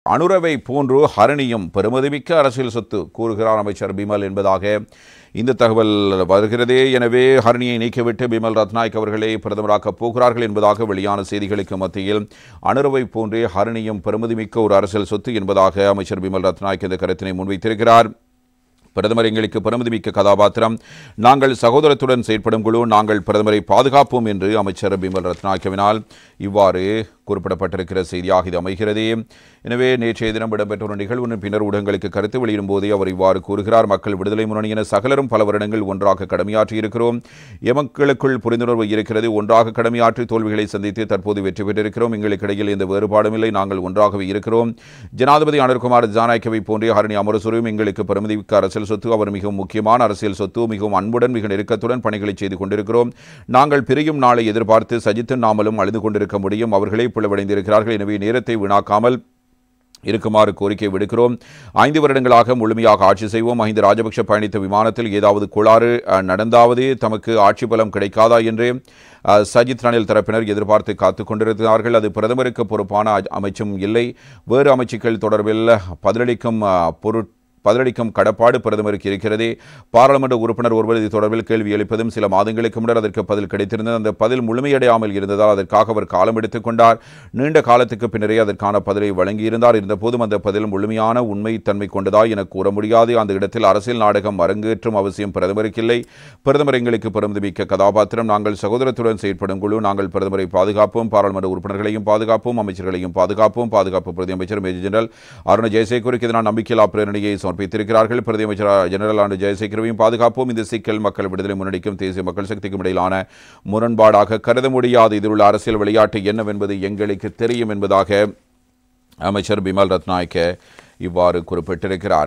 அனுரவை போன்று ஹரணியும் பெருமதிமிக்க அரசியல் சொத்து கூறுகிறார் அமைச்சர் பிமல் என்பதாக இந்த தகவல் வருகிறது. எனவே ஹரணியை நீக்கிவிட்டு பிமல் ரத்நாயக் அவர்களே பிரதமராக்கப் போகிறார்கள் என்பதாக வெளியான செய்திகளுக்கு மத்தியில் அனுரவை போன்றே ஹரணியும் பெருமதிமிக்க ஒரு அரசியல் சொத்து என்பதாக அமைச்சர் பிமல் ரத்நாயக் இந்த கருத்தினை முன்வைத்திருக்கிறார். பிரதமர் எங்களுக்கு பெருமதிமிக்க கதாபாத்திரம், நாங்கள் சகோதரத்துடன் செயற்படும் குழு, நாங்கள் பிரதமரை பாதுகாப்போம் என்று அமைச்சர் பிமல் ரத்நாயக்கவினால் இவ்வாறு குறிப்பிடப்பட்டிருக்கிற செய்தியாக இது அமைகிறது. எனவே நேற்றைய தினம் இடம்பெற்ற ஒரு நிகழ்வின் பின்னர் ஊடகங்களுக்கு கருத்து வெளியிடும் போதே அவர் இவ்வாறு கூறுகிறார். மக்கள் விடுதலை முன்னணியின சகலரும் பல வருடங்கள் ஒன்றாக கடமையாற்றி இருக்கிறோம். எமக்களுக்குள் புரிந்துணர்வு இருக்கிறது. ஒன்றாக கடமையாற்றி தோல்விகளை சந்தித்து தற்போது வெற்றி பெற்றிருக்கிறோம். எங்களுக்கு இடையில் எந்த வேறுபாடும் இல்லை. நாங்கள் ஒன்றாகவே இருக்கிறோம். ஜனாதிபதி அனுர்குமார் ஜனநாயகவை போன்றே ஹரணி அமரசூரியும் எங்களுக்கு பெருமதிமிக்க அரசியல் சொத்து. அவர் மிகவும் முக்கியமான அரசியல் சொத்து. மிகவும் அன்புடன் மிக நெருக்கத்துடன் பணிகளை செய்து கொண்டிருக்கிறோம். நாங்கள் பிரியும் நாளை எதிர்பார்த்து சஜித்தும் நாமலும் அழுது கொண்டிருக்க முடியும். அவர்களே பிளவடைந்திருக்கிறார்கள். எனவே நேரத்தை வீணாக்காமல் இருக்குமாறு கோரிக்கை விடுக்கிறோம். 5 வருடங்களாக முழுமையாக ஆட்சி செய்வோம். மஹிந்த ராஜபக்ஷ பயணித்த விமானத்தில் ஏதாவது கோளாறு நடந்தாவது தமக்கு ஆட்சி பலம் கிடைக்காதா என்று சஜித் ரணில் தரப்பினர் எதிர்பார்த்து காத்துக் கொண்டிருக்கிறார்கள். அது பிரதமருக்கு பொறுப்பான அமைச்சும் இல்லை. வேறு அமைச்சுக்கள் தொடர்பில் பதிலளிக்கும் கடப்பாடு பிரதமருக்கு இருக்கிறது. பாராளுமன்ற உறுப்பினர் ஒருவர் இது தொடர்பில் கேள்வி எழுப்பதும் சில மாதங்களுக்கு முன்னர் அதற்கு பதில் கிடைத்திருந்தது. அந்த பதில் முழுமையடையாமல் இருந்ததால் அதற்காக அவர் காலம் எடுத்துக் கொண்டார். நீண்ட காலத்துக்கு பின்னரே அதற்கான பதிலை வழங்கியிருந்தார். இருந்தபோதும் அந்த பதில் முழுமையான உண்மை தன்மை கொண்டதாய் என கூற முடியாது. அந்த இடத்தில் அரசியல் நாடகம் அரங்கேற்றும் அவசியம் பிரதமருக்கு இல்லை. பிரதமர் எங்களுக்கு பெருமதிமிக்க கதாபாத்திரம். நாங்கள் சகோதரத்துடன் செயற்படும் குழு. நாங்கள் பிரதமரை பாதுகாப்போம், பாராளுமன்ற உறுப்பினர்களையும் பாதுகாப்போம், அமைச்சர்களையும் பாதுகாப்போம். பாதுகாப்பு பிரதி அமைச்சர் மேஜர் ஜெனரல் அருண் ஜெயசேகருக்கு எதிரான நம்பிக்கையில்லா பிரேரணையை சமர்ப்பித்திருக்கிறார்கள். பிரதி அமைச்சர் ஜெனரல் அருண் ஜெயசேகரையும் பாதுகாப்போம். இந்த சிக்கல் மக்கள் விடுதலை முன்னணிக்கும் தேசிய மக்கள் சக்திக்கும் இடையிலான முரண்பாடாக கருத முடியாது. இதில் உள்ள அரசியல் விளையாட்டு என்னவென்பது எங்களுக்கு தெரியும் என்பதாக அமைச்சர் பிமல் ரத்நாயக்க இவ்வாறு குறிப்பிட்டிருக்கிறார்.